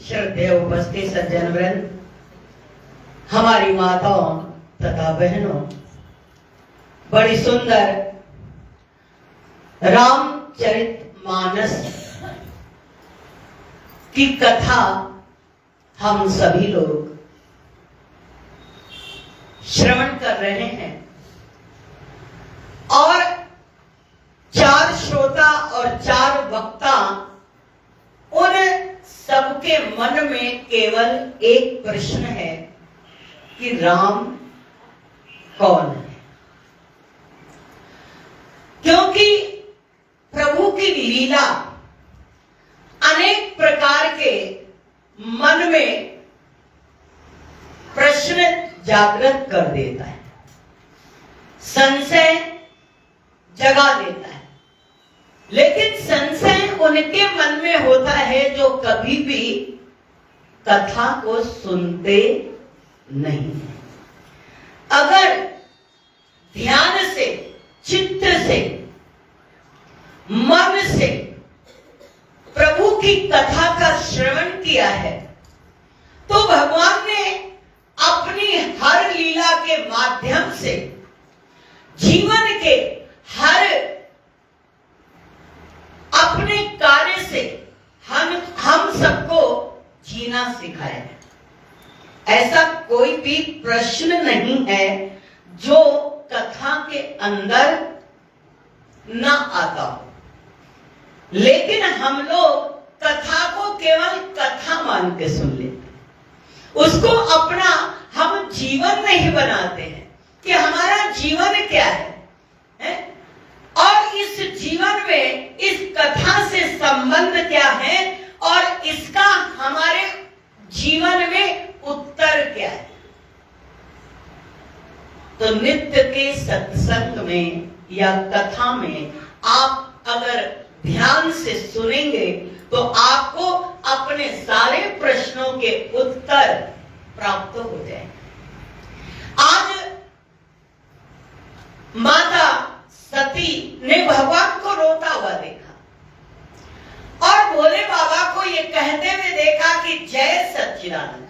श्रद्धेय उपस्थित सज्जन वृंद, हमारी माताओं तथा बहनों, बड़ी सुंदर रामचरितमानस की कथा हम सभी लोग श्रवण कर रहे हैं और 4 श्रोता और 4 वक्ता, उन सबके मन में केवल एक प्रश्न है कि राम कौन है। क्योंकि प्रभु की लीला अनेक प्रकार के मन में प्रश्न जागृत कर देता है, संशय जगा देता है। लेकिन संशय उनके मन में होता है जो कभी भी कथा को सुनते नहीं है। अगर ध्यान से, चित्त से, मन से प्रभु की कथा का श्रवण किया है तो भगवान ने अपनी हर लीला के माध्यम से जीवन के हर अपने कार्य से हम सबको जीना सिखाया है। ऐसा कोई भी प्रश्न नहीं है जो कथा के अंदर न आता हो, लेकिन हम लोग कथा को केवल कथा मान के सुन लेते हैं, उसको अपना हम जीवन नहीं बनाते हैं कि हमारा जीवन क्या है? और इस जीवन में इस कथा से संबंध क्या है और इसका हमारे जीवन में उत्तर क्या है। तो नित्य के सत्संग में या कथा में आप अगर ध्यान से सुनेंगे तो आपको अपने सारे प्रश्नों के उत्तर प्राप्त हो जाएंगे। आज माता सती ने भगवान को रोता हुआ देखा और भोले बाबा को ये कहते हुए देखा कि जय सच्चिदानंद।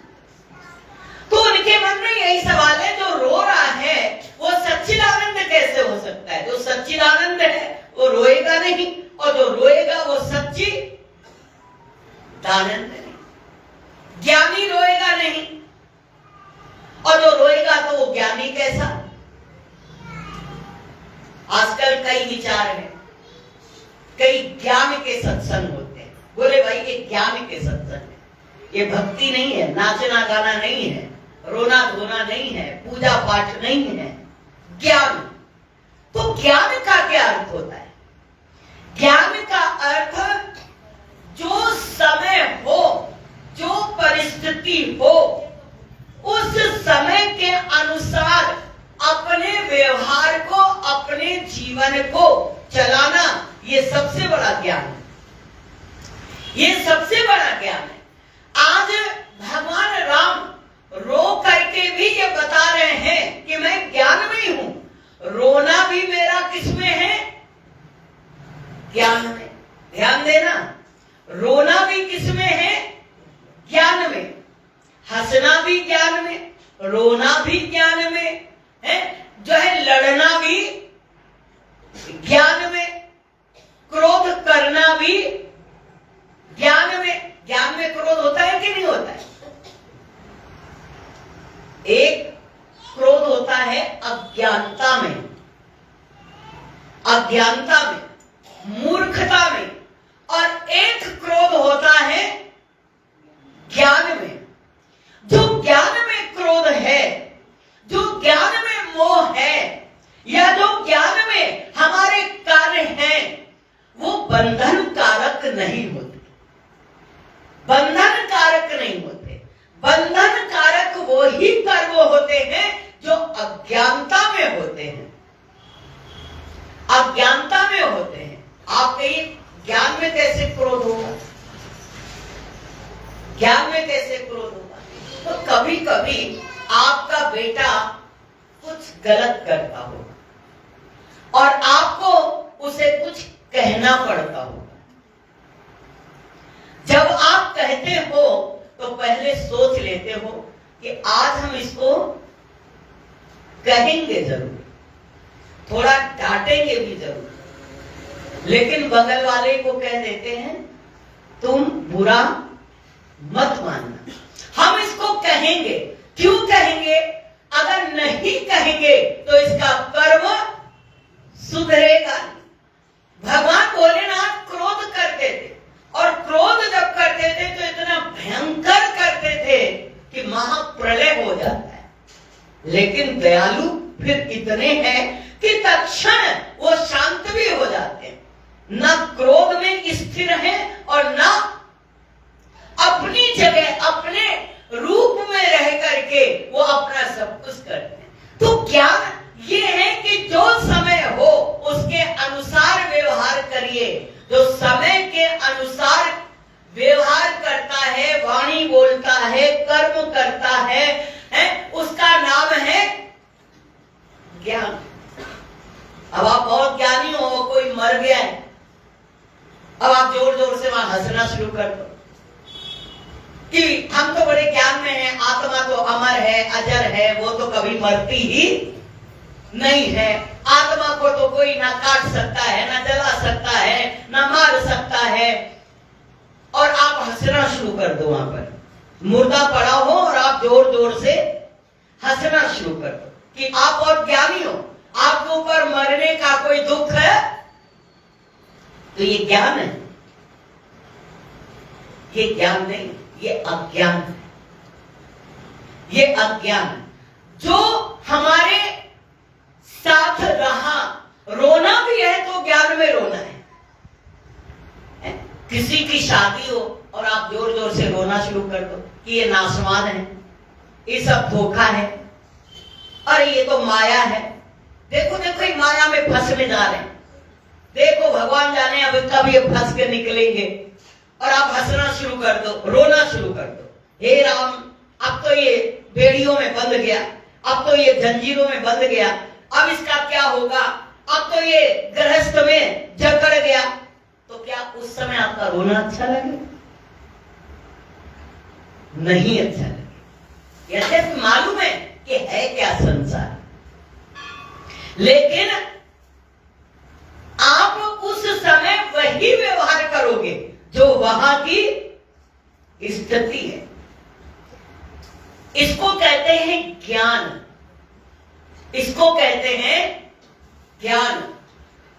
तो उनके मन में यही सवाल है, जो रो रहा है वो सच्चिदानंद कैसे हो सकता है? जो सच्चिदानंद है वो रोएगा नहीं, और जो रोएगा वो सच्ची दानंद नहीं। ज्ञानी रोएगा नहीं, और जो रोएगा तो वो ज्ञानी कैसा? आजकल कई विचार हैं, कई ज्ञान के सत्संग होते हैं। बोले भाई ये ज्ञान के सत्संग है, ये भक्ति नहीं है, नाचना गाना नहीं है, रोना धोना नहीं है, पूजा पाठ नहीं है, ज्ञान। तो ज्ञान का क्या अर्थ होता है? ज्ञान का अर्थ जो समय हो, जो परिस्थिति हो, उस समय के अनुसार अपने व्यवहार को, अपने जीवन को चलाना, ये सबसे बड़ा ज्ञान है। ये सबसे बड़ा ज्ञान है। आज भगवान राम रो करके भी ये बता रहे हैं कि मैं ज्ञान में हूं। रोना भी मेरा किसमें है? ज्ञान में। ध्यान देना, रोना भी किसमें है? ज्ञान में। हंसना भी ज्ञान में, रोना भी ज्ञान में है, जो है लड़ना भी ज्ञान में, क्रोध करना भी ज्ञान में। ज्ञान में क्रोध होता है कि नहीं होता है? एक क्रोध होता है अज्ञानता में, अज्ञानता में, मूर्खता में, और एक क्रोध होता है ज्ञान में। जो ज्ञान में क्रोध है, जो ज्ञान में मोह है, या जो ज्ञान में हमारे कार्य हैं, वो बंधन कारक नहीं होते। बंधन कारक नहीं होते। बंधन कारक वो ही कर्म होते हैं जो अज्ञानता में होते हैं, अज्ञानता में होते हैं। आप कहिए ज्ञान में कैसे क्रोध होगा? ज्ञान में कैसे क्रोध होगा? तो कभी कभी आपका बेटा कुछ गलत करता होगा और आपको उसे कुछ कहना पड़ता होगा। जब आप कहते हो पहले सोच लेते हो कि आज हम इसको कहेंगे जरूर, थोड़ा डांटेंगे भी जरूर, लेकिन बगल वाले को कह देते हैं तुम बुरा मत मानना। हम इसको कहेंगे, क्यों कहेंगे? अगर नहीं कहेंगे तो इसका कर्म सुधरेगा नहीं। भगवान भोलेनाथ क्रोध करते थे, और क्रोध जब करते थे तो इतना भयंकर करते थे कि महाप्रलय हो जाता है। लेकिन दयालु फिर इतने हैं कि तत्क्षण वो शांत भी हो जाते हैं, ना क्रोध में स्थिर है और ना अपनी जगह अपने रूप में रह करके वो अपना सब कुछ करते हैं। तो ज्ञान ये है कि जो समय हो उसके अनुसार व्यवहार करिए। जो समय के अनुसार व्यवहार करता है, वाणी बोलता है, कर्म करता है, उसका नाम है ज्ञान। अब आप बहुत ज्ञानी हो, कोई मर गया है, अब आप जोर जोर से वहां हंसना शुरू कर दो कि हम तो बड़े ज्ञान में हैं, आत्मा तो अमर है, अजर है, वो तो कभी मरती ही नहीं है, आत्मा को तो कोई ना काट सकता है, ना जला सकता है, ना मार सकता है, और आप हंसना शुरू कर दो। वहां पर मुर्दा पड़ा हो और आप जोर जोर से हंसना शुरू कर दो कि आप और ज्ञानी हो, आपके ऊपर मरने का कोई दुख है। तो ये ज्ञान है? ये ज्ञान नहीं, ये अज्ञान है। ये अज्ञान है जो हमारे साथ रहा। रोना भी है तो ज्ञान में रोना है। किसी की शादी हो और आप जोर जोर से रोना शुरू कर दो कि ये नासवान है, ये सब धोखा है, अरे ये तो माया है, देखो देखो ये माया में फंसने जा रहे हैं, देखो भगवान जाने अब कब ये फंस के निकलेंगे, और आप हंसना शुरू कर दो, रोना शुरू कर दो। हे राम, अब तो ये बेड़ियों में बंध गया, अब तो ये जंजीरों में बंध गया, अब इसका क्या होगा, अब तो ये गृहस्थ में जकड़ गया। तो क्या उस समय आपका रोना अच्छा लगे? नहीं अच्छा लगे। यद्यपि मालूम है कि है क्या संसार, लेकिन आप उस समय वही व्यवहार करोगे जो वहां की स्थिति है। इसको कहते हैं ज्ञान। इसको कहते हैं ज्ञान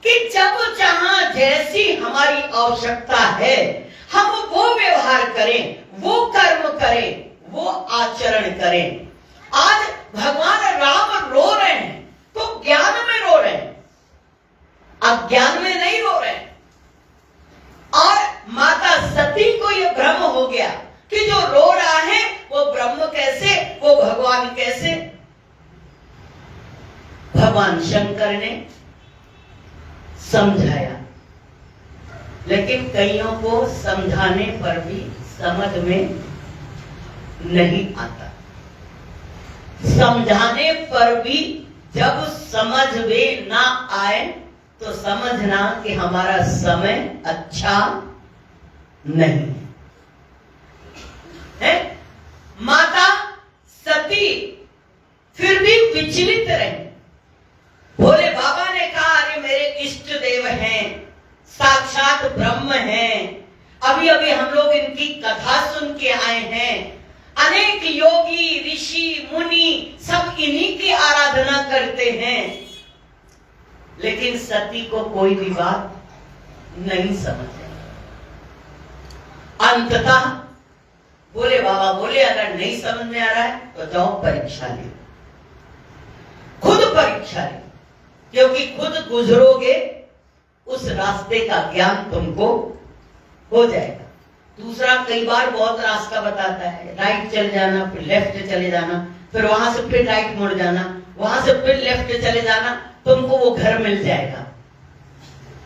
कि जब जहां जैसी हमारी आवश्यकता है हम वो व्यवहार करें, वो कर्म करें, वो आचरण करें। आज भगवान राम रो रहे हैं तो ज्ञान में रो रहे हैं, अज्ञान में नहीं रो रहे हैं। और माता सती को यह भ्रम हो गया कि जो रो रहा है वो ब्रह्म कैसे, वो भगवान कैसे। भगवान शंकर ने समझाया, लेकिन कईयों को समझाने पर भी समझ में नहीं आता। समझाने पर भी जब समझ में ना आए तो समझना कि हमारा समय अच्छा नहीं है। माता सती फिर भी विचलित रही। भोले बाबा ने कहा अरे मेरे इष्ट देव हैं, साक्षात ब्रह्म हैं, अभी अभी हम लोग इनकी कथा सुन के आए हैं, अनेक योगी ऋषि मुनि सब इन्हीं की आराधना करते हैं। लेकिन सती को कोई भी बात नहीं समझ आई। अंततः बोले बाबा बोले अगर नहीं समझ में आ रहा है तो जाओ परीक्षा ले, खुद परीक्षा ले, क्योंकि खुद गुजरोगे उस रास्ते का ज्ञान तुमको हो जाएगा। दूसरा कई बार बहुत रास्ता बताता है, राइट चले जाना, फिर लेफ्ट चले जाना, फिर वहां से फिर राइट मुड़ जाना, वहां से फिर लेफ्ट चले जाना, तुमको वो घर मिल जाएगा।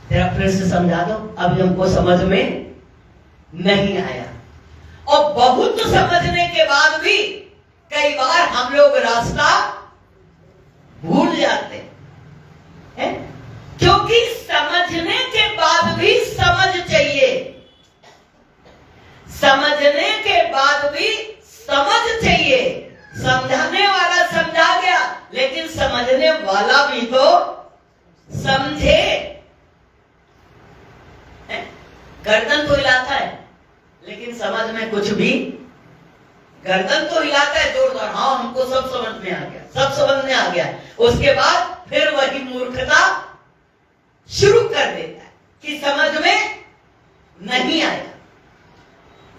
तेरा फिर से समझा दो, अब हमको समझ में नहीं आया। और बहुत समझने के बाद भी कई बार हम लोग रास्ता भूल जाते हैं, क्योंकि समझने के बाद भी समझ चाहिए, समझने के बाद भी समझ में कुछ भी, गर्दन तो हिलाता है जोरदार, हाँ हमको सब समझ में आ गया, सब समझ में आ गया। उसके बाद फिर वही मूर्खता शुरू कर देता है कि समझ में नहीं आया।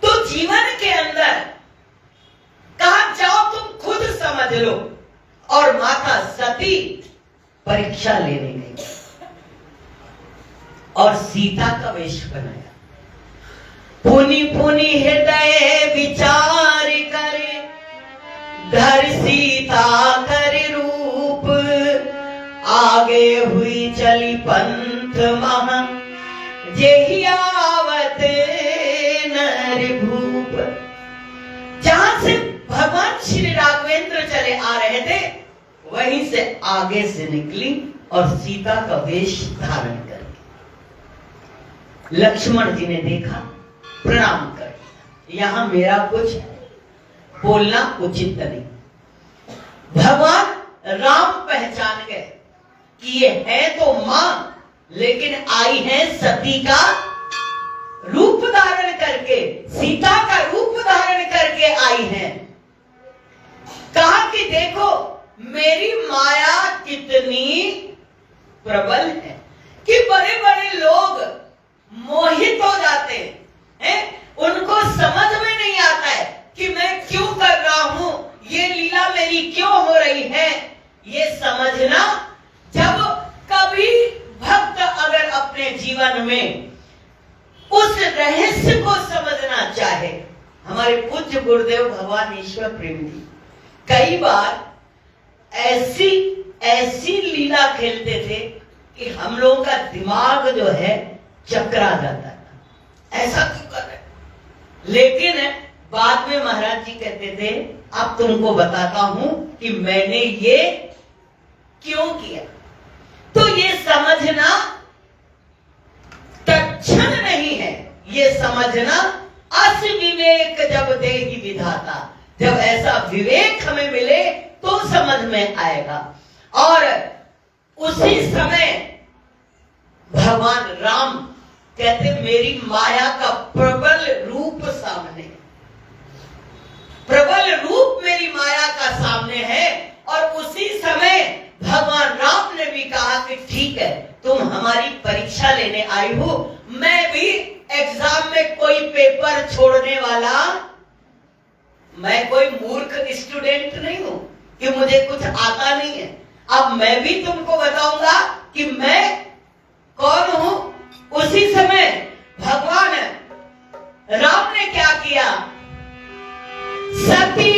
तो जीवन के अंदर कहा जाओ तुम खुद समझ लो। और माता सती परीक्षा लेने गई और सीता का वेश बनाया। पुनि पुनि हृदय विचार करे, धर सीता कर रूप, आगे हुई चली पंथ महा, जेहि आवत नर भूप। जहां से भगवान श्री राघवेंद्र चले आ रहे थे, वहीं से आगे से निकली और सीता का वेश धारण करके लक्ष्मण जी ने देखा, प्रणाम कर दिया। यहां मेरा कुछ बोलना उचित नहीं। भगवान राम पहचान गए कि ये है तो मां, लेकिन आई है सती का रूप धारण करके, सीता का रूप धारण करके आई है। कहा कि देखो मेरी माया कितनी प्रबल है कि बड़े बड़े लोग मोहित हो जाते हैं, उनको समझ में नहीं आता है कि मैं क्यों कर रहा हूं, ये लीला मेरी क्यों हो रही है। ये समझना, जब कभी भक्त अगर अपने जीवन में उस रहस्य को समझना चाहे। हमारे पूज्य गुरुदेव भगवान ईश्वर प्रेम जी कई बार ऐसी लीला खेलते थे कि हम लोगों का दिमाग जो है चकरा जाता था, ऐसा क्यों कर रहे। लेकिन बाद में महाराज जी कहते थे, अब तुमको बताता हूं कि मैंने ये क्यों किया। तो ये समझना तत्क्षण नहीं है, ये समझना अस विवेक जब देहि विधाता, जब ऐसा विवेक हमें मिले तो समझ में आएगा। और उसी समय भगवान राम कहते मेरी माया का प्रबल रूप सामने है, प्रबल रूप मेरी माया का सामने है। और उसी समय भगवान राम ने भी कहा कि ठीक है, तुम हमारी परीक्षा लेने आई हो, मैं भी एग्जाम में कोई पेपर छोड़ने वाला, मैं कोई मूर्ख स्टूडेंट नहीं हूं कि मुझे कुछ आता नहीं है। अब मैं भी तुमको बताऊंगा कि मैं कौन हूं। उसी समय भगवान राम ने क्या किया, सती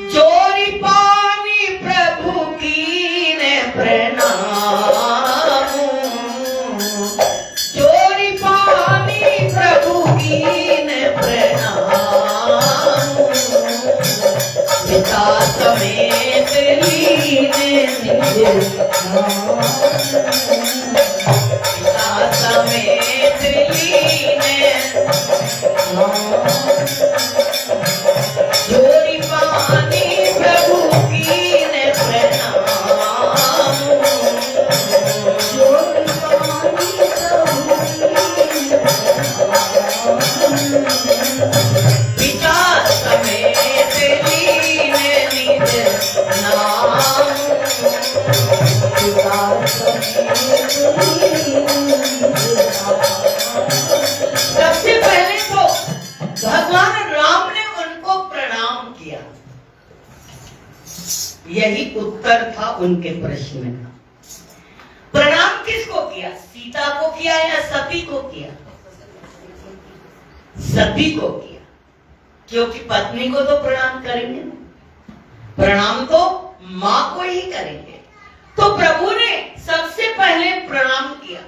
जोरी पानी प्रभु की ने प्रणाम, जोरी पानी प्रभु की ने प्रणाम, पिता समेत लीने निज धाम, पिता समेत लीने जोरी पानी प्रभु की ने प्रणाम, जोरी पानी पिता समेत लीने निज नाम, पिता सबसे पहले तो भगवान राम ने उनको प्रणाम किया। यही उत्तर था उनके प्रश्न का। प्रणाम किसको किया, सीता को किया या सती को किया? सती को किया, क्योंकि पत्नी को तो प्रणाम करेंगे, प्रणाम तो मां को ही करेंगे। तो प्रभु ने सबसे पहले प्रणाम किया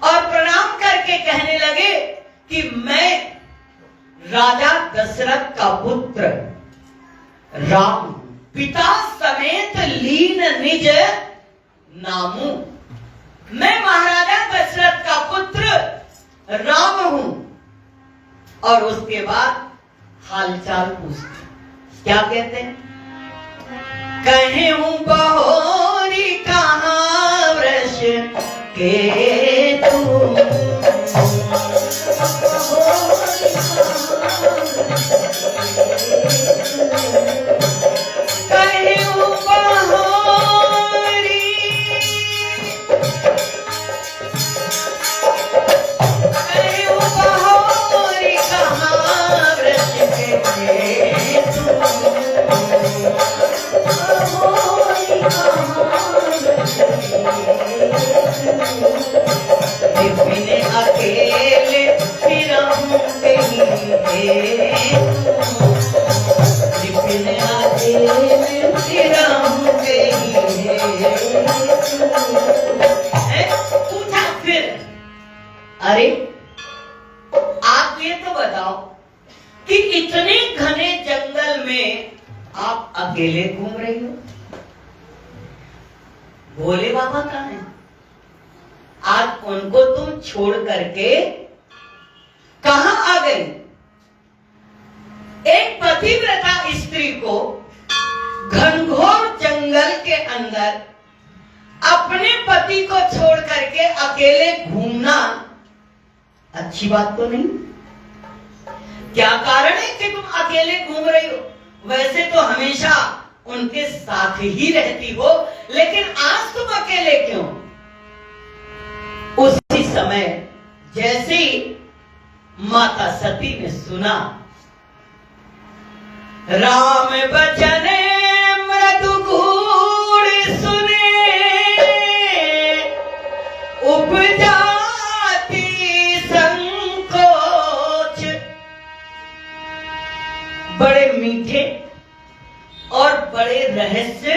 और प्रणाम करके कहने लगे कि मैं राजा दशरथ का पुत्र राम, पिता समेत लीन निज नामू, मैं महाराजा दशरथ का पुत्र राम हूं। और उसके बाद हालचाल पूछते, क्या कहते हैं, कहे हूं बहोरी कहां वृष के तू, विपिन आगे राम गई है। पूछा फिर, अरे आप ये तो बताओ कि इतने घने जंगल में आप अकेले घूम रही हो, भोले बाबा कहाँ हैं? आज उनको तुम छोड़ करके कहां आ गई? एक पतिव्रता स्त्री को घनघोर जंगल के अंदर अपने पति को छोड़ करके अकेले घूमना अच्छी बात तो नहीं। क्या कारण है कि तुम अकेले घूम रही हो? वैसे तो हमेशा उनके साथ ही रहती हो, लेकिन आज तुम अकेले क्यों? उसी समय जैसे माता सती ने सुना, राम बचन मृदु गूढ़ सुने, उपजाति संकोच। बड़े मीठे और बड़े रहस्य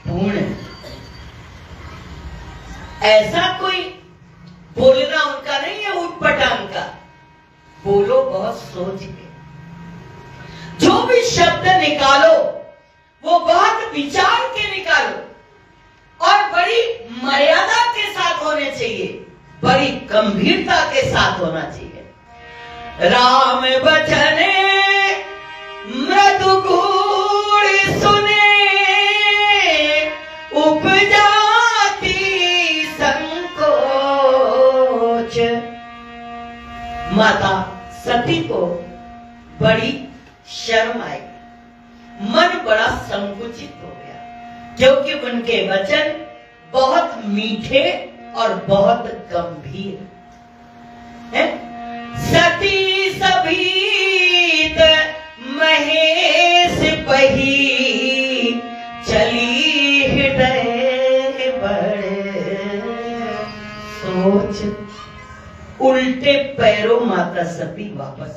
पूर्ण, ऐसा कोई बोलना उनका नहीं है उटपटांग का। बोलो बहुत सोच के, जो भी शब्द निकालो वो बहुत विचार के निकालो और बड़ी मर्यादा के साथ होने चाहिए, बड़ी गंभीरता के साथ होना चाहिए। राम बचने मृदु गूढ़ सुने, उपजाति संकोच। माता सती को बड़ी शर्म आई, मन बड़ा संकुचित हो गया, क्योंकि उनके वचन बहुत मीठे और बहुत गंभीर हैं। सती सभीत महेश बही, चली हृदय बड़े सोच। उल्टे पैरों माता सती वापस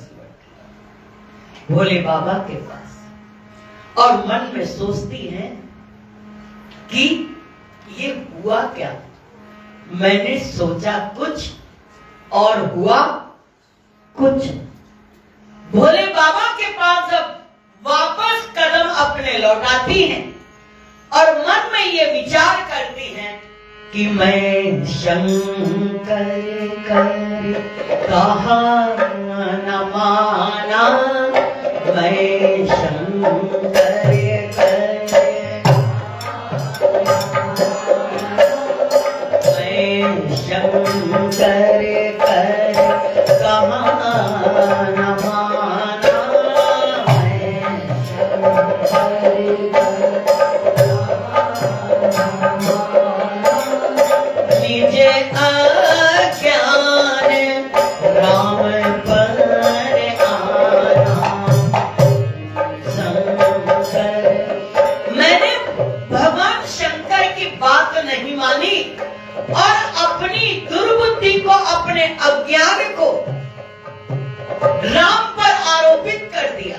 भोले बाबा के पास और मन में सोचती हैं कि ये हुआ क्या? मैंने सोचा कुछ और हुआ कुछ। भोले बाबा के पास जब वापस कदम अपने लौटाती हैं और मन में ये विचार करती हैं कि मैं शंकर कर कहा न माना, मैं शंकर मैं शंकर कर कहा न माना, मैं निजे अज्ञान राम पर आना शंकर। मैंने भगवान शंकर की बात नहीं मानी और अपनी दुर्बुद्धि को, अपने अज्ञान को राम पर आरोपित कर दिया।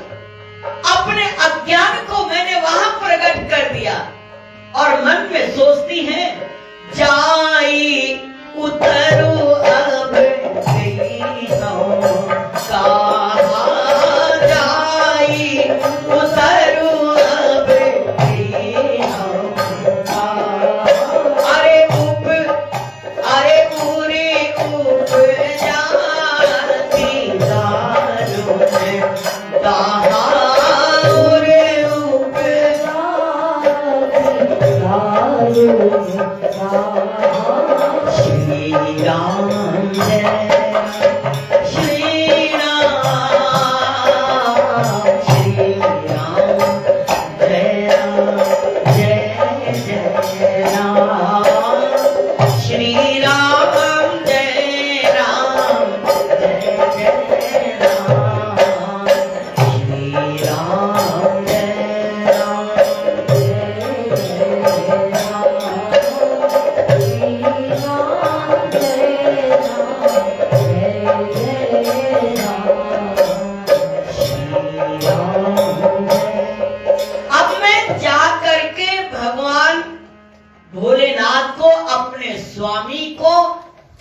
अपने अज्ञान को मैंने वहां प्रकट कर दिया और मन में सोचती हैं, जाई उतरू अब गई हूं, कहा जाई उतरू अब गई हूं। अरे पूरी उप जाती दारू दाहार उप श्री राम जय श्री राम, श्री राम जय जय जय राम, श्री राम जय राम जय जय राम, श्री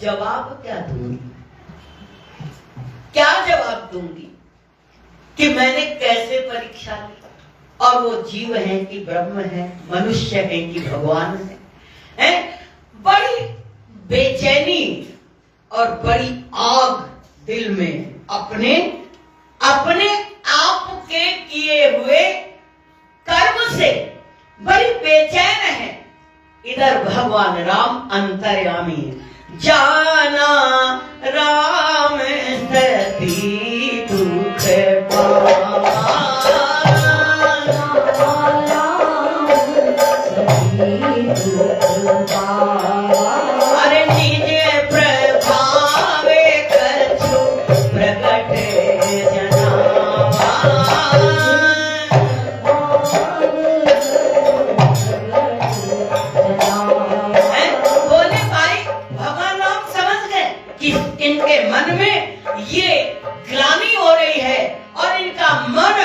जवाब क्या दूंगी? क्या जवाब दूंगी कि मैंने कैसे परीक्षा ली, और वो जीव है कि ब्रह्म है, मनुष्य है कि भगवान है? बड़ी बेचैनी और बड़ी आग दिल में अपने अपने आप के किए हुए कर्म से बड़ी बेचैन है। इधर भगवान राम अंतर्यामी है। जाना राम सती दुख अरे निजे प्रभावे कछु प्रकट इनके मन में ये ग्लानि हो रही है और इनका मन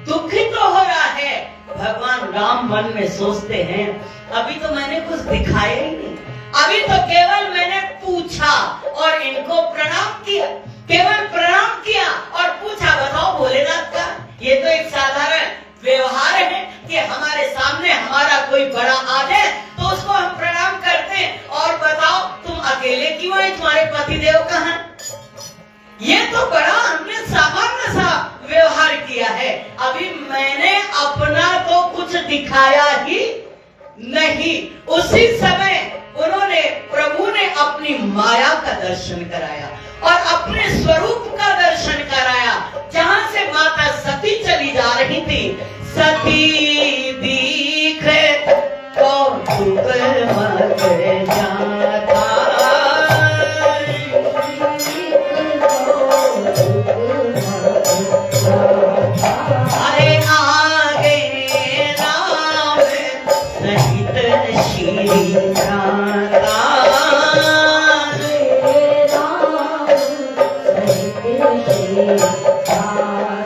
दुखित तो हो रहा है। भगवान राम मन में सोचते हैं, अभी तो मैंने कुछ दिखाया ही नहीं, अभी तो केवल मैंने पूछा और इनको प्रणाम किया, केवल प्रणाम किया और पूछा, बताओ भोलेनाथ का ये तो एक साधारण व्यवहार है कि हमारे सामने हमारा कोई बड़ा आ जाए तो उसको हम प्रणाम करते हैं, और बताओ तुम अकेले क्यों आए, तुम्हारे पतिदेव कहाँ? ये तो बड़ा हमने सामान्य सा व्यवहार किया है, अभी मैंने अपना तो कुछ दिखाया ही नहीं। उसी समय उन्होंने, प्रभु ने अपनी माया का दर्शन कराया और अपने स्वरूप का दर्शन कराया। जहां से माता सती चली जा रही थी, सती दिखे कौतुक मत जाता, अरे आगे राम सहित श्री राधा,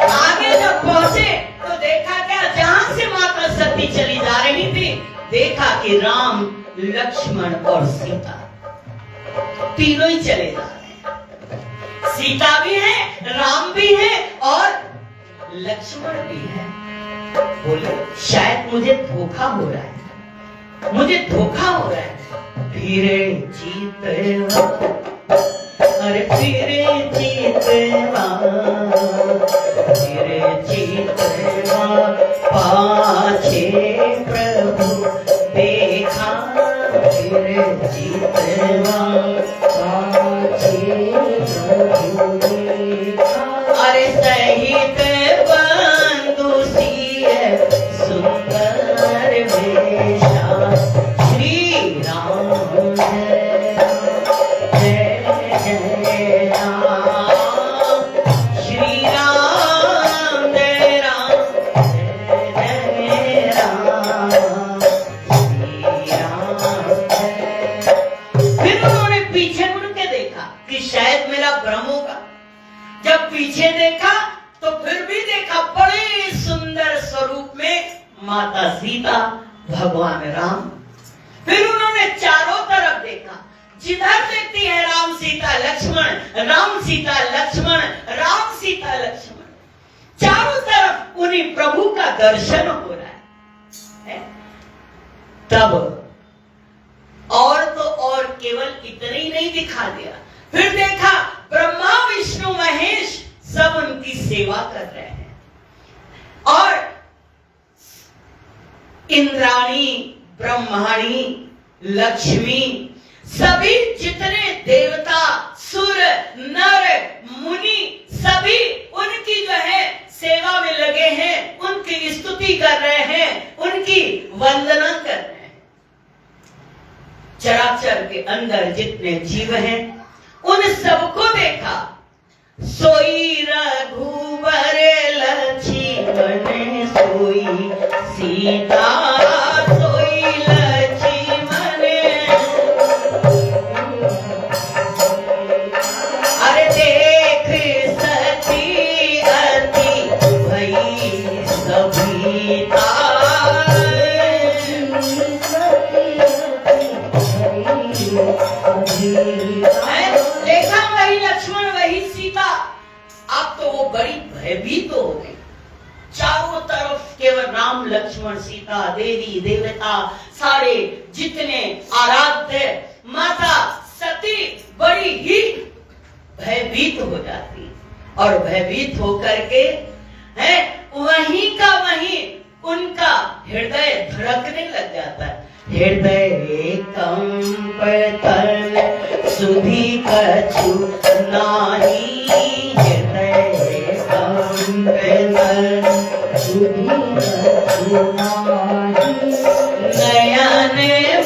आगे जब पहुंचे तो देखा क्या, जहां से माता सती चली जा रही थी, देखा कि राम, लक्ष्मण और सीता तीनों ही चले जा रहे हैं। सीता भी है, राम भी है और लक्ष्मण भी है। बोले शायद मुझे धोखा हो रहा है, मुझे धोखा हो रहा है। फिरे जीतवा, अरे फिरे जीतवा, फिरे जीतवा, पाछे प्रभु देखा, फिरे जीतवा, पाछे प्रभु देखा, अरे सहित बंधु सिय सुंदर वेशा, श्री राम जय जय राम, श्री राम जय राम, जय राम, श्री राम जय। फिर उन्होंने पीछे मुड़ के देखा कि शायद मेरा भ्रम होगा। जब पीछे देखा तो फिर भी देखा बड़े सुंदर स्वरूप में माता सीता, भगवान राम। फिर उन्होंने चारों तरफ देखा, जिधर देखती है राम सीता लक्ष्मण, राम सीता लक्ष्मण, राम सीता लक्ष्मण, चारों तरफ उन्हीं प्रभु का दर्शन हो रहा है। तब और तो और केवल इतने ही नहीं दिखा दिया, फिर देखा ब्रह्मा विष्णु महेश सब उनकी सेवा कर रहे हैं, और इंद्राणी, ब्रह्माणी, लक्ष्मी, सभी जितने देवता, सुर, नर, मुनि, सभी उनकी जो है सेवा में लगे हैं, उनकी स्तुति कर रहे हैं, उनकी वंदना कर रहे हैं। चराचर के अंदर जितने जीव हैं उन सबको देखा। सोई रघुबर लक्ष्मण सोई सीता, सोई लक्ष्मण, अरे देख सती अति भई सभीता, है भयभीत हो गई। चारों तरफ केवल राम लक्ष्मण सीता, देवी देवता, सारे जितने आराध्य, माता सती बड़ी ही भयभीत हो जाती और भयभीत होकर के है वहीं का वहीं उनका हृदय धड़कने लग जाता है। हृदय कंपतल सुधी कछु नाही, हृदय कंपतल सुधी कछु नाही, नयन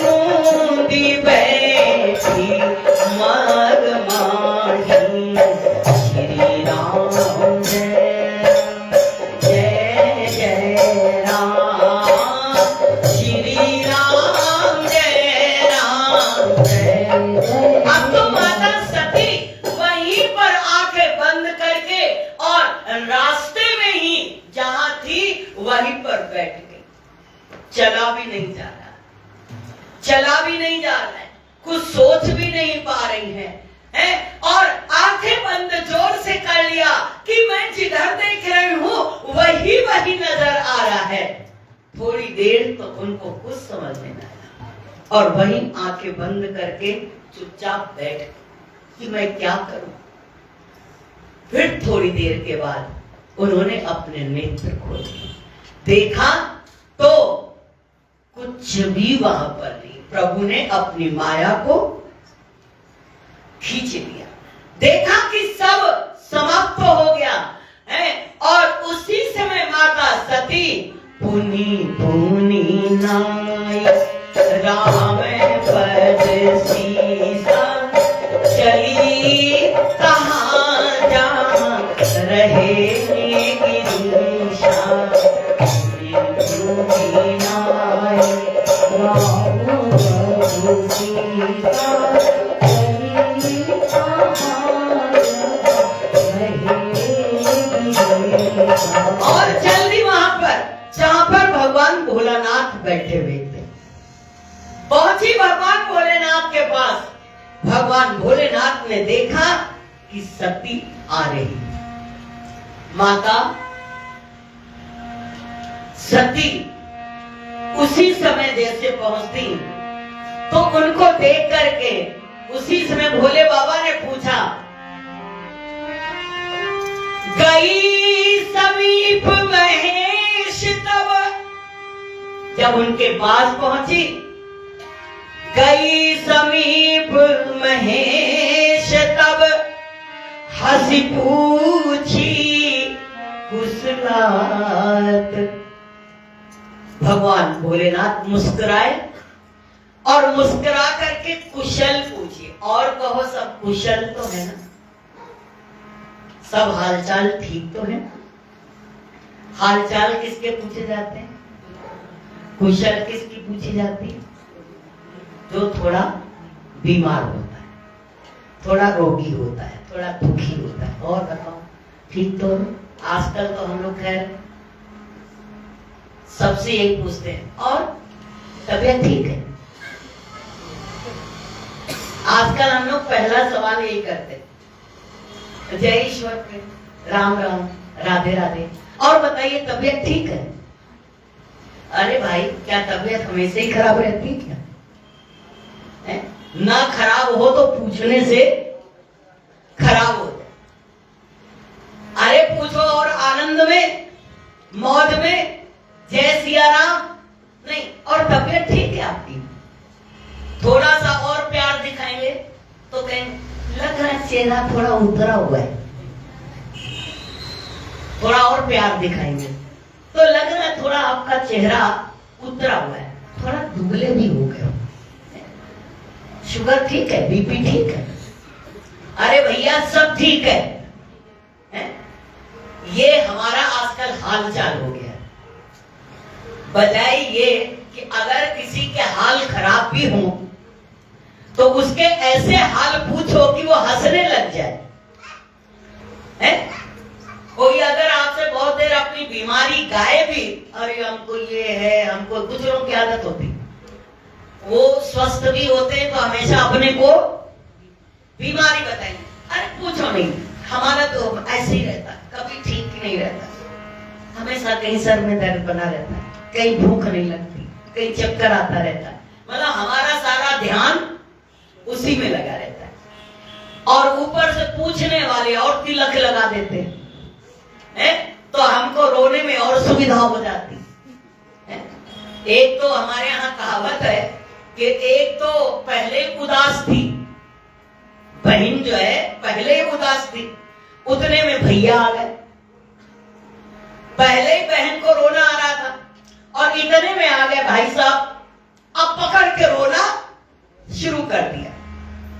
मूंदी बैठी मग माही, श्री राम जय जय राम, श्री राम जय राम जय। अब तो माता सती वहीं पर आंखें बंद करके और रास्ते में ही जहां थी वहीं पर बैठ गई। चला भी नहीं जा रहा, चला भी नहीं जा रहा है, कुछ सोच भी नहीं पा रही है, और आंखें बंद जोर से कर लिया कि मैं जिधर देख रही हूं वही वही नजर आ रहा है। थोड़ी देर तो उनको कुछ समझ नहीं आया और वहीं आंखें बंद करके चुपचाप बैठ कि मैं क्या करूं। फिर थोड़ी देर के बाद उन्होंने अपने नेत्र खोले, देखा तो कुछ भी वहां पर नहीं। प्रभु ने अपनी माया को खींच लिया, देखा कि सब समाप्त हो गया है और उसी समय माता सती पुनी पुनी नाई राम पद सीसा, चली कहाँ जा रहे गिरीशा, पुनी नाई राम पद सीसा, और जल्दी वहां पर जहां पर भगवान भोलानाथ बैठे हुए थे पहुंची भगवान भोलेनाथ के पास। भगवान भोलेनाथ ने देखा कि सती आ रही। माता सती उसी समय जैसे पहुंचती तो उनको देख करके उसी समय भोले बाबा ने पूछा, गई समीप महेश तब। जब उनके पास पहुंची, गई समीप महेश तब, हंसी पूछी कुशलात। भगवान भोलेनाथ मुस्कुराए और मुस्कुरा करके कुशल पूछी। और कहो सब कुशल तो है ना, सब हालचाल ठीक तो है। हालचाल किसके पूछे जाते हैं? कुशल किसकी पूछी जाती है? जो थोड़ा बीमार होता है, थोड़ा रोगी होता है, थोड़ा दुखी होता है। और बताओ ठीक तो? आजकल तो हम लोग खैर सबसे यही पूछते हैं, और तबीयत ठीक है? आजकल हम लोग पहला सवाल यही करते हैं, जय ईश्वर, राम राम, राधे राधे, और बताइए तबीयत ठीक है? अरे भाई, क्या तबीयत हमेशा ही खराब रहती है क्या? ना खराब हो तो पूछने से खराब हो जाए। अरे पूछो और आनंद में, मौज में, जय सिया राम नहीं, और तबीयत ठीक है आपकी, थोड़ा सा और प्यार दिखाएंगे तो कहेंगे लग रहा है चेहरा थोड़ा उतरा हुआ है। थोड़ा और प्यार दिखाएंगे तो लग रहा है थोड़ा आपका चेहरा उतरा हुआ है, थोड़ा दुबले भी हो गए। शुगर ठीक है, बीपी ठीक है? अरे भैया सब ठीक है, ये हमारा आजकल हालचाल हो गया। बजाय ये कि अगर किसी के हाल खराब भी हो तो उसके ऐसे हाल पूछो कि वो हंसने लग जाए। कोई अगर आपसे बहुत देर अपनी बीमारी गाए भी, अरे हमको ये है, हमको, कुछ लोगों की आदत होती, वो स्वस्थ भी होते हैं तो हमेशा अपने को बीमारी बताएंगे। अरे पूछो नहीं, हमारा तो ऐसे ही रहता, कभी ठीक नहीं रहता। हमेशा कहीं सर में दर्द बना रहता है, कहीं भूख नहीं लगती, कहीं चक्कर आता रहता है, मतलब हमारा सारा ध्यान उसी में लगा रहता है। और ऊपर से पूछने वाले और तिलक लगा देते हैं, तो हमको रोने में और सुविधा हो जाती है। एक तो हमारे यहाँ कहावत है कि एक तो पहले उदास थी बहन, जो है पहले उदास थी, उतने में भैया आ गए। पहले ही बहन को रोना आ रहा था और इतने में आ गए भाई साहब, अब पकड़ के रोना शुरू कर दिया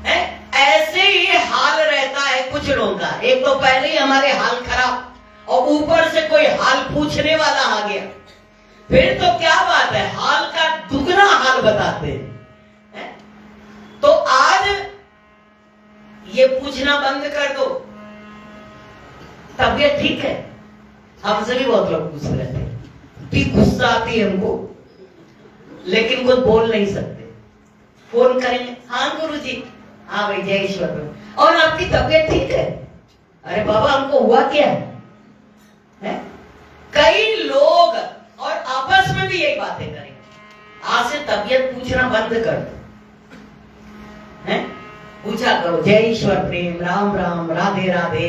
है। ऐसे ही हाल रहता है कुछ लोगों का। एक तो पहले ही हमारे हाल खराब और ऊपर से कोई हाल पूछने वाला आ गया, फिर तो क्या बात है, हाल का दुगना हाल बताते हैं। तो आज ये पूछना बंद कर दो, तबीयत ठीक है। हमसे भी बहुत लोग पूछ रहे थे, इतनी गुस्सा आती है हमको, लेकिन कुछ बोल नहीं सकते। फोन करेंगे, हाँ गुरुजी, हाँ भाई जय ईश्वर, और आपकी तबीयत ठीक है? अरे बाबा हमको हुआ क्या है? कई लोग और आपस में भी यही बातें करेंगे। आज से तबीयत पूछना बंद कर दो, पूछा करो जय ईश्वर, प्रेम, राम राम, राधे राधे,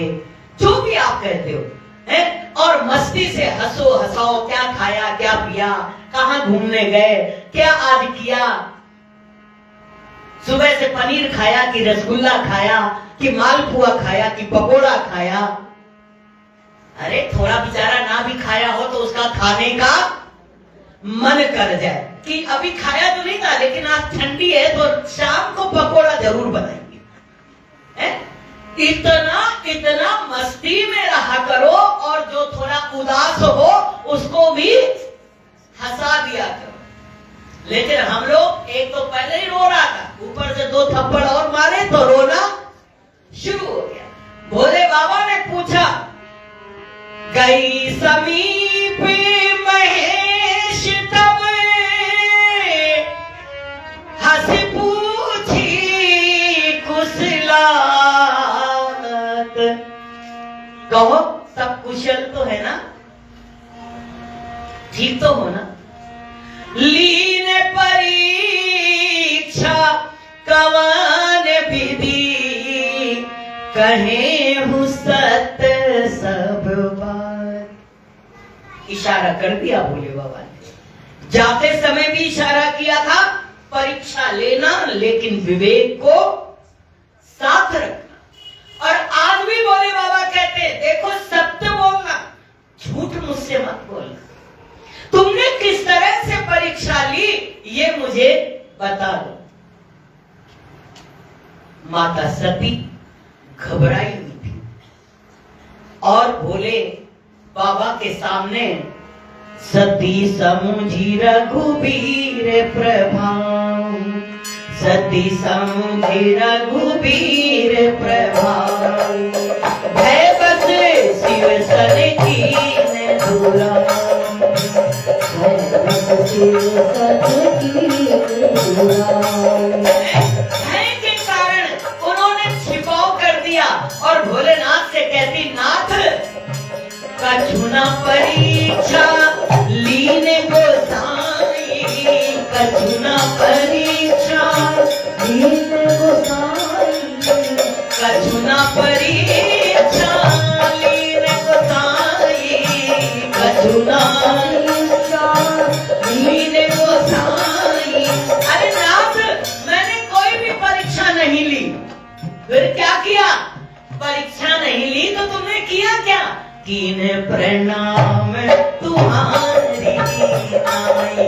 जो भी आप कहते हो है। और मस्ती से हंसो हंसाओ, क्या खाया क्या पिया, कहां घूमने गए, क्या आज किया, सुबह से पनीर खाया कि रसगुल्ला खाया कि मालपुआ खाया कि पकोड़ा खाया। अरे थोड़ा बेचारा ना भी खाया हो तो उसका खाने का मन कर जाए कि अभी खाया तो नहीं था, लेकिन आज ठंडी है तो शाम को पकोड़ा जरूर बनाएंगे। इतना इतना मस्ती में रहा करो, और जो थोड़ा उदास हो उसको भी हंसा दिया करो। लेकिन हम लोग एक तो पहले ही रो रहा था, ऊपर से 2 थप्पड़ और मारे तो रोना शुरू हो गया। भोले बाबा ने पूछा, गई समीप महेश तब हंसी पूछी कुशलात। कहो सब कुशल तो है ना, ठीक तो हो ना? लीन परीक्षा कवन विधि, कहे हूँ सत्य सब बात। इशारा कर दिया भोले बाबा ने। जाते समय भी इशारा किया था, परीक्षा लेना लेकिन विवेक को साथ रखना। और आज भी भोले बाबा कहते हैं, देखो सत्य बोलना, झूठ मुझसे मत बोलना। तुमने किस तरह से परीक्षा ली ये मुझे बता दो। माता सती घबराई हुई थी और भोले बाबा के सामने, सती समुझी रघुबीर प्रभाव, सती समुझी रघुबीर प्रभाव, भय बस शिव सन कीन दूरा, भय के कारण उन्होंने छिपाव कर दिया और भोलेनाथ से कहती, नाथ कछुना परीक्षा लीने गोसाई, कछुना परीक्षा लीने गोसाई, कछुना परीक्षा लीने गोसाई, कछुना परीक्षा लीने गोसाई। अरे नाथ, मैंने कोई भी परीक्षा नहीं ली। फिर क्या किया? परीक्षा नहीं ली तो तुमने किया क्या? कीन प्रणाम तुम्हारी आई,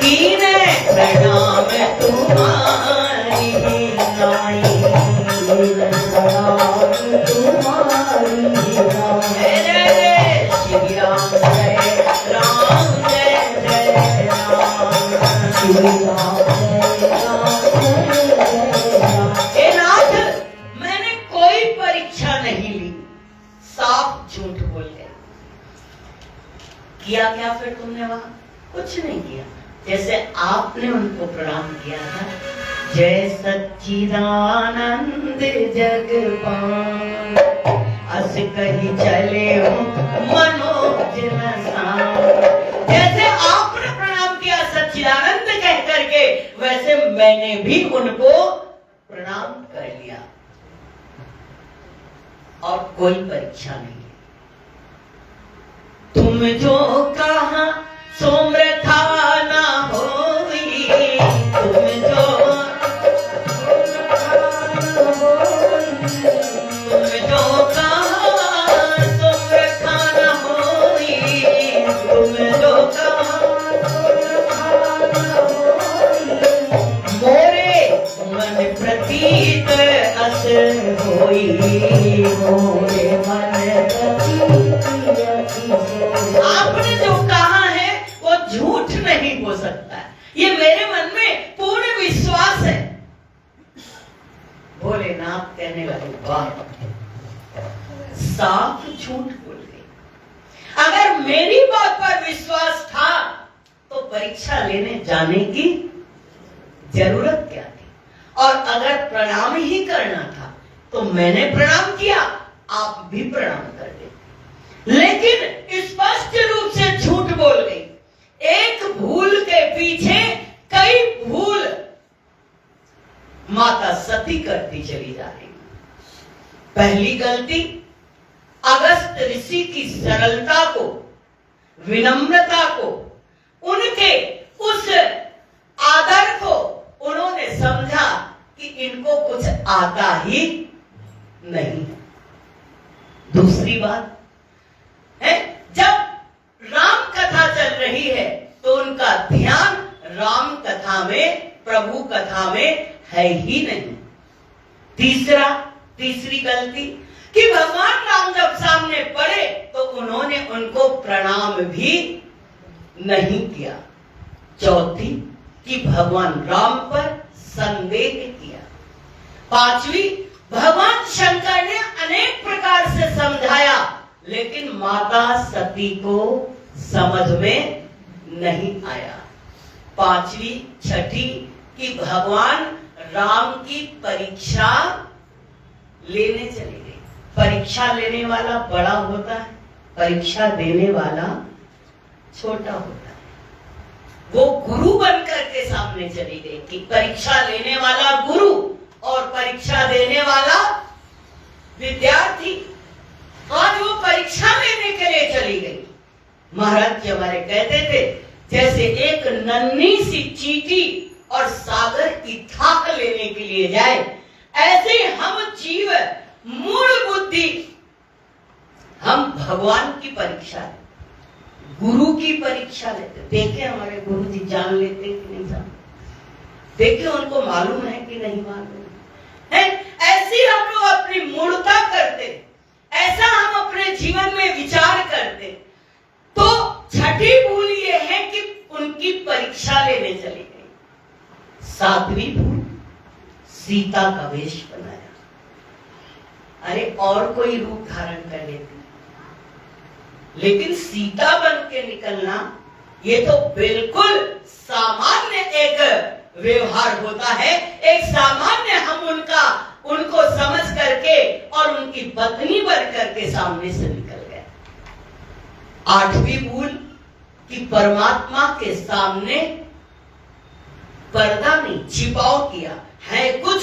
कीन प्रणाम तुम्हारी आई, जय श्री राम, जय राम, जय जय राम, श्री राम जय राम, हे नाथ, मैंने कोई परीक्षा नहीं ली, साफ झूठ बोल गए। किया क्या फिर तुमने वहां? कुछ नहीं किया। जैसे आपने उनको प्रणाम किया था, जय सच्चिदानंद जगपाल अस कही चले हो मनोज नसान। जैसे आपने प्रणाम किया सच्चिदानंद कह करके, वैसे मैंने भी उनको प्रणाम कर लिया। और कोई परीक्षा नहीं है। तुम जो कहा सोमरथा ना होई, तुम जो कहा सोमरथा ना होई, तुम जो कहा मोरे मन प्रतीत अस होई, मोरे मन आपने जो कहा है वो झूठ नहीं हो सकता है, ये मेरे मन में पूर्ण विश्वास है। भोलेनाथ कहने लगे, वाह साफ झूठ बोल गई। अगर मेरी बात पर विश्वास था तो परीक्षा लेने जाने की जरूरत क्या थी? और अगर प्रणाम ही करना था तो मैंने प्रणाम किया, आप भी प्रणाम कर देते। लेकिन स्पष्ट रूप से झूठ बोल गई। एक भूल के पीछे कई भूल माता सती करती चली जा रही। पहली गलती, अगस्त ऋषि की सरलता को, विनम्रता को, उनके उस आदर को उन्होंने समझा कि इनको कुछ आता ही नहीं। दूसरी बात है, जब राम कथा चल रही है तो उनका ध्यान राम कथा में, प्रभु कथा में है ही नहीं। तीसरी गलती कि भगवान राम जब सामने पड़े तो उन्होंने उनको प्रणाम भी नहीं किया। चौथी कि भगवान राम पर संदेह किया। पांचवी, भगवान शंकर ने अनेक प्रकार से समझाया लेकिन माता सती को समझ में नहीं आया। पांचवी, छठी कि भगवान राम की परीक्षा लेने चले गए। परीक्षा लेने वाला बड़ा होता है, परीक्षा देने वाला छोटा होता है। वो गुरु बनकर के सामने चली गई कि परीक्षा लेने वाला गुरु और परीक्षा देने वाला विद्यार्थी। आज वो परीक्षा लेने के लिए चली गई। महाराज जी हमारे कहते थे, जैसे एक नन्ही सी चींटी और सागर की थाक लेने के लिए जाए, ऐसे हम जीव मूल बुद्धि, हम भगवान की परीक्षा, गुरु की परीक्षा लेते। देखे हमारे गुरु जी जान लेते कि नहीं जान, देखे उनको मालूम है कि नहीं मालूम है। ऐसी हम लोग अपनी मूर्खता करते, ऐसा हम अपने जीवन में विचार करते। तो छठी भूल ये है कि उनकी परीक्षा लेने चली गई। सातवीं भूल, सीता का वेश बनाया। अरे और कोई रूप धारण कर लेती, लेकिन सीता बन के निकलना ये तो बिल्कुल सामान्य एक व्यवहार होता है। एक सामान्य हम उनको समझ करके और उनकी पत्नी बन करके सामने से निकल गए। आठवीं भूल कि परमात्मा के सामने पर्दा नहीं, छिपाव किया है कुछ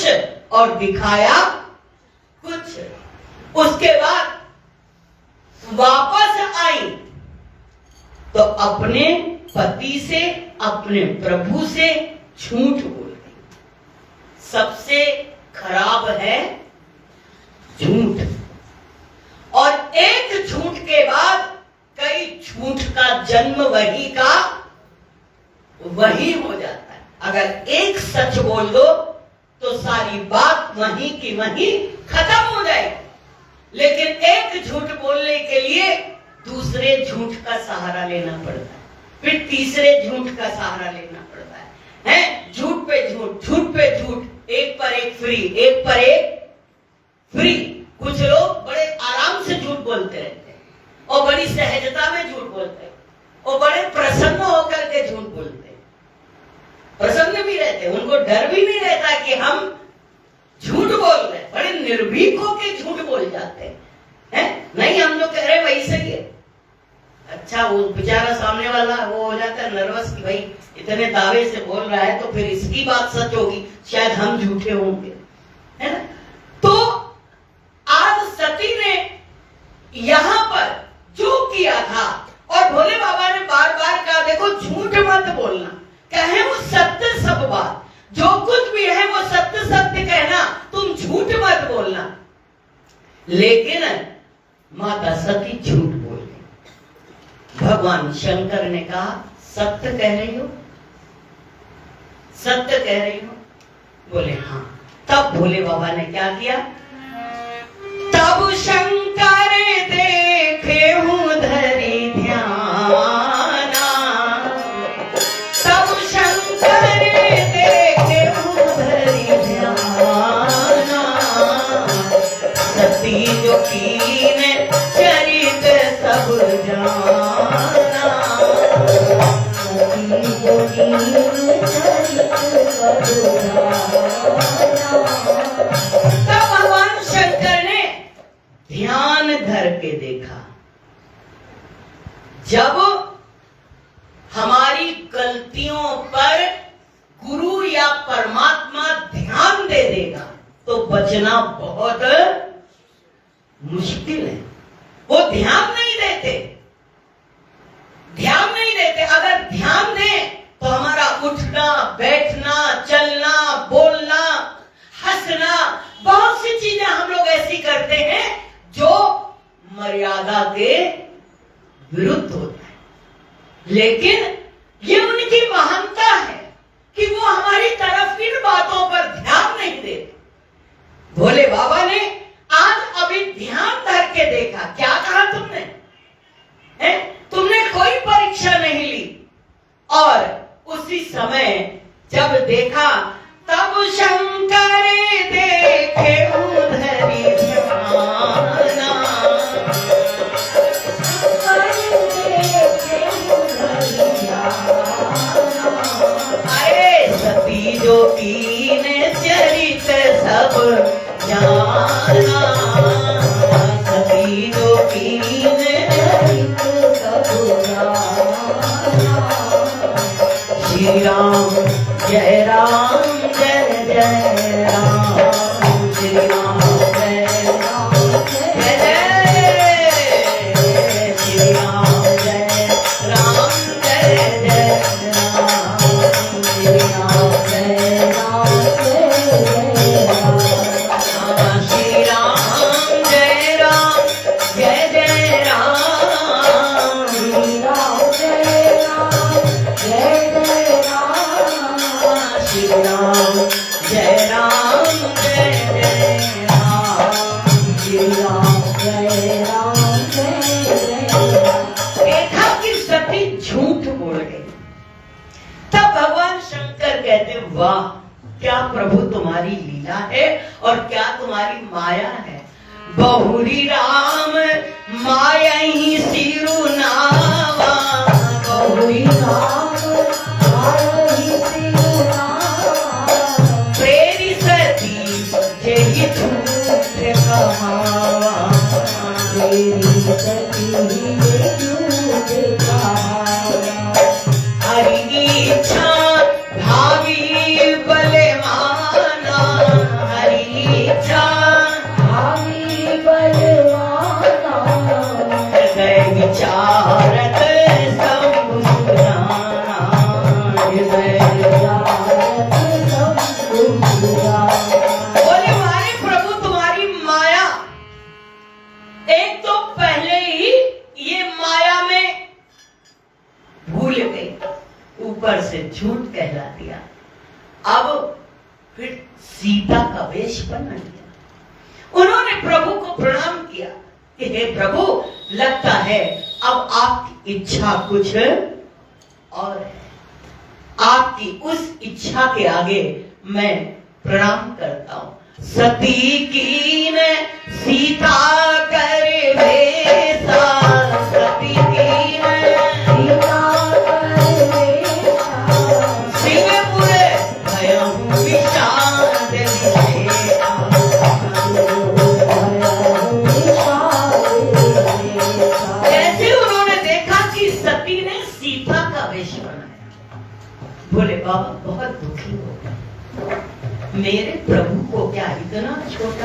और दिखाया कुछ। उसके बाद वापस आई तो अपने पति से, अपने प्रभु से झूठ बोल गई। सबसे खराब है झूठ, और एक झूठ के बाद कई झूठ का जन्म वही हो जाता है। अगर एक सच बोल दो तो सारी बात वहीं की वहीं खत्म हो जाएगी, लेकिन एक झूठ बोलने के लिए दूसरे झूठ का सहारा लेना पड़ता है, फिर तीसरे झूठ का सहारा लेना पड़ता है। झूठ पे झूठ, झूठ पे झूठ, एक पर एक फ्री, एक पर एक फ्री। कुछ लोग बड़े आराम से झूठ बोलते रहते हैं और बड़ी सहजता में झूठ बोलते हैं और बड़े प्रसन्न होकर के झूठ बोलते हैं। निर्भीक होके झूठ बोल जाते हैं। नहीं, हम जो कह रहे हैं वही सही है। अच्छा, वो बेचारा सामने वाला वो हो जाता है नर्वस कि भाई इतने दावे से बोल रहा है तो फिर इसकी बात सच होगी, शायद हम झूठे होंगे, है ना। तो आज सती ने यहां पर जो किया था, और भोले बाबा ने बार बार कहा देखो झूठ मत बोलना, कहे वो सत्य सब बात, जो कुछ भी है वो सत्य सत्य कहना, तुम झूठ मत बोलना। लेकिन माता सती झूठ बोल गई। भगवान शंकर ने कहा सत्य कह रही हो, सत्य कह रही हो? बोले हाँ। तब भोले बाबा ने क्या किया? तब शंकर देखे हूं धरी ध्याना, तब शंकर देखे हूं धरी ध्याना, सती जो कीन चरित सब जाना, सती जो कीन चरित सब जाना। तब भगवान शंकर ने ध्यान धर के देखा। जब हमारी गलतियों पर गुरु या परमात्मा ध्यान दे देगा तो बचना बहुत मुश्किल है। वो ध्यान नहीं देते, ध्यान नहीं देते। अगर ध्यान दें तो हमारा उठना बैठना चलना बोलना हंसना, बहुत सी चीजें हम लोग ऐसी करते हैं जो मर्यादा के विरुद्ध होता है। लेकिन ये उनकी महानता है कि वो हमारी तरफ इन बातों पर ध्यान नहीं देते। भोले बाबा ने आज अभी ध्यान धर के देखा। क्या कहा तुमने? तुमने कोई परीक्षा नहीं ली, और उसी समय जब देखा तब शंकर देखे धरी ध्याना, अरे सती जो कीन चरित सब जाना, सती जो कीन चरित सब जाना। श्री राम जय राम जय जय राम, श्री राम जय राम जय जय, श्री राम जय राम जय जय राम, श्री राम जय राम जय जय राम, श्री राम जय राम जय जय राम, श्री राम जय राम जय जय राम, श्री राम जय राम जय जय राम, श्री राम जय राम जय जय राम। देखा कि सती झूठ बोल गई। तब भगवान शंकर कहते वाह, क्या प्रभु तुम्हारी लीला है और क्या तुम्हारी माया है। बहुरी राम माया ही सिरुनावा, बहुरी राम माया ही सिरुनावा, प्रेरी सती जेहि झूठ कहावा, प्रेरी सती जेहि झूठ कहावा। हरि इच्छा भावी बलवाना, हरि इच्छा भावी बलवाना, हृदय विचारत सब सुजाना, हृदय विचारत सब सुजाना। बोले हमारे प्रभु तुम्हारी माया, एक तो पहले ही ये माया में भूल गई, ऊपर से झूठ कहला दिया, अब फिर सीता का वेश बना दिया। उन्होंने प्रभु को प्रणाम किया कि हे प्रभु, लगता है अब आपकी इच्छा कुछ और है। आपकी उस इच्छा के आगे मैं प्रणाम करता हूं। सती कीन सीता कर वेसा, सती कीन सीता कर वेसा, सिंहपुर भयं विषाद विषेका,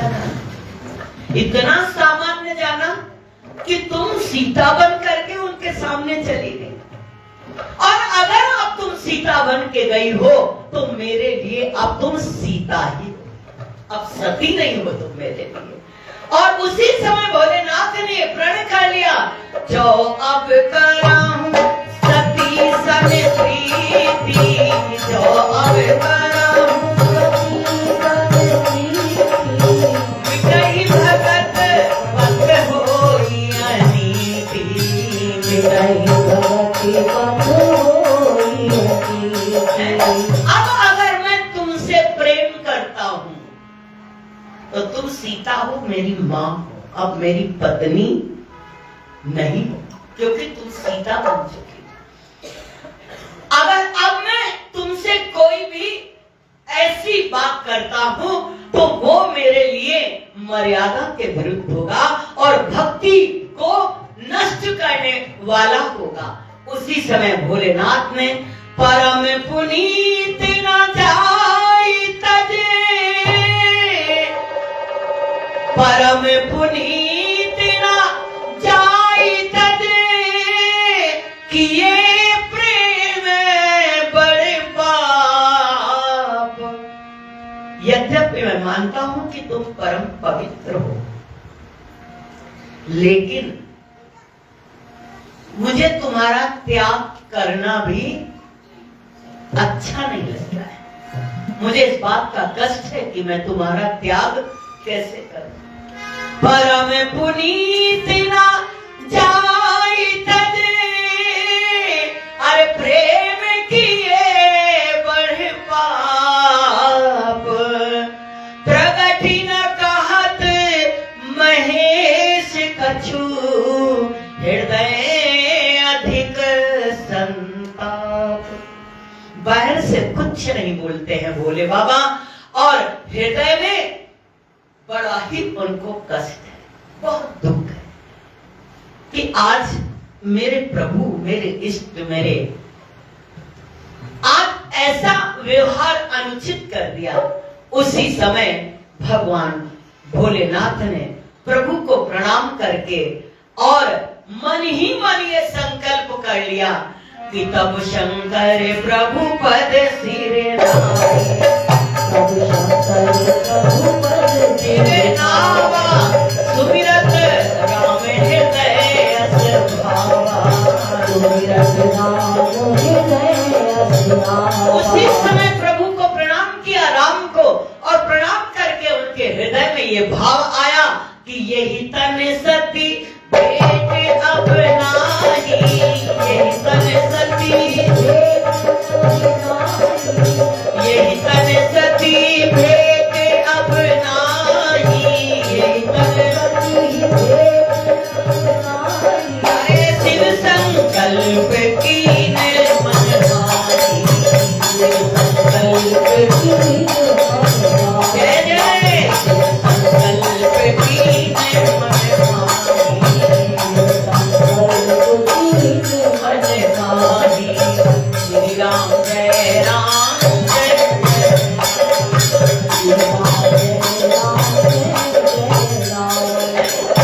जाना, इतना सामान्य जाना कि तुम सीता बन करके उनके सामने चली गई। और अगर अब तुम सीता बन के गई हो तो मेरे लिए अब तुम सीता ही हो, अब सती नहीं हो तुम मेरे लिए। और उसी समय भोलेनाथ ने प्रण कर लिया, जो अब कराऊं सती सन प्रीति, जो अब कराऊं मिटई भगत पथ होई अनीति, मिटई भगत पथ होई अनीति। अब अगर मैं तुमसे प्रेम करता हूं तो तुम सीता हो, मेरी मां हो, अब मेरी पत्नी नहीं हो, क्योंकि तुम सीता बन चुकी। अगर अब मैं तुमसे कोई भी ऐसी बात करता हूं तो वो मेरे लिए मर्यादा के विरुद्ध होगा और भक्ति को नष्ट करने वाला होगा। उसी समय भोलेनाथ ने परम पुनीत न जाई तजे, परम पुनीत न जाई तजे, किए प्रेम बड़े पाप। यद्यपि मैं मानता हूं कि तुम परम पवित्र हो, लेकिन मुझे तुम्हारा त्याग करना भी अच्छा नहीं लगता है। मुझे इस बात का कष्ट है कि मैं तुम्हारा त्याग कैसे करूं। परम पुनीत ना जाई तजे, अरे प्रेम किए बढ़ पाप, प्रगति न कहत महेश कछु, हृदय अधिक संताप। बाहर से कुछ नहीं बोलते हैं भोले बाबा, और हृदय में बड़ा ही उनको कष्ट है, बहुत दुख है कि आज मेरे प्रभु, मेरे इष्ट, मेरे आज ऐसा व्यवहार अनुचित कर दिया। उसी समय भगवान भोलेनाथ ने प्रभु को प्रणाम करके और मन ही मन ये संकल्प कर लिया कि तब शंकर प्रभु पद सिरे नाई, तब शंकर प्रभु पद सिरे नावा, सुमिरत राम हृदय अस भावा, सुमिरत राम हृदय अस भावा। उसी समय प्रभु को प्रणाम किया, राम को, और प्रणाम करके उनके हृदय में ये भाव आया कि यही तन सती भेंट अब नाही, यही तन सती यही तन सती भेंट अब नाही, यही तन सती अरे शिव संकल्प कीन मन मानी, संकल्प कीन जय जय, संकल्प कीन मन मानी, श्री राम जय राम जय राम।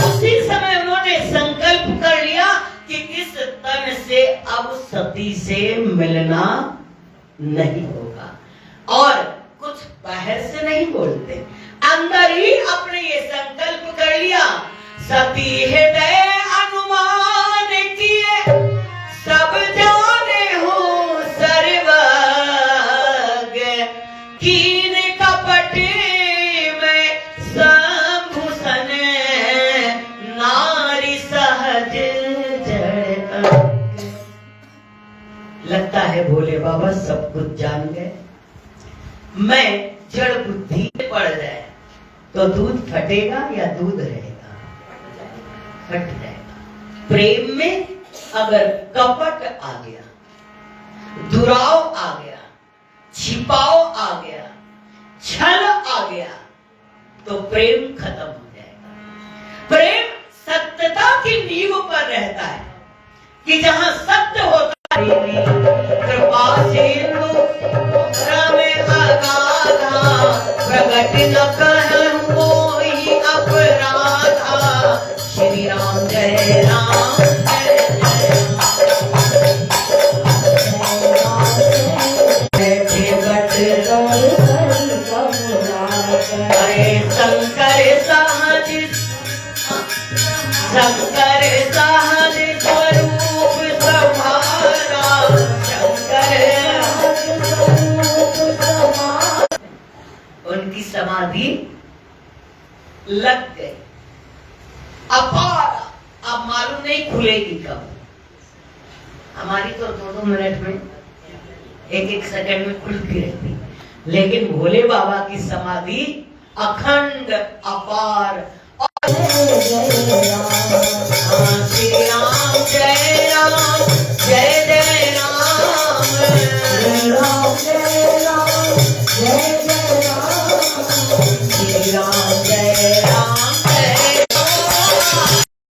उसी समय उन्होंने संकल्प कर लिया कि इस तन से अब सती से मिलना नहीं होगा, और कुछ बाहर से नहीं बोलते, अंदर ही अपने ये संकल्प कर लिया। सती हृदय अनुमान किए, सब जाने हो सर्वज्ञ, कीन कपट में संभूषण, नारी सहज जड़। लगता है भोले बाबा सब कुछ जान गए। मैं जड़ बुद्धि पड़ जाए तो दूध फटेगा या दूध रहेगा? फट जाएगा। प्रेम में अगर कपट आ गया, दुराव आ गया, छिपाव आ गया, छल आ गया, तो प्रेम खत्म हो जाएगा। प्रेम सत्यता की नींव पर रहता है कि जहां सत्य होता है, कृपा सिंधु रमे अगाधा, प्रगट न कहूं कोई शंकर सहज स्वरूप समारा, शंकर उनकी समाधि लग गई। अपार, अब मालूम नहीं खुलेगी कब। हमारी तो 2-2 मिनट में, 1-1 सेकंड में खुलती रहती, लेकिन भोले बाबा की समाधि अखंड अपार। श्री राम जय राम जय जय राम, श्री राम जय राम जय जय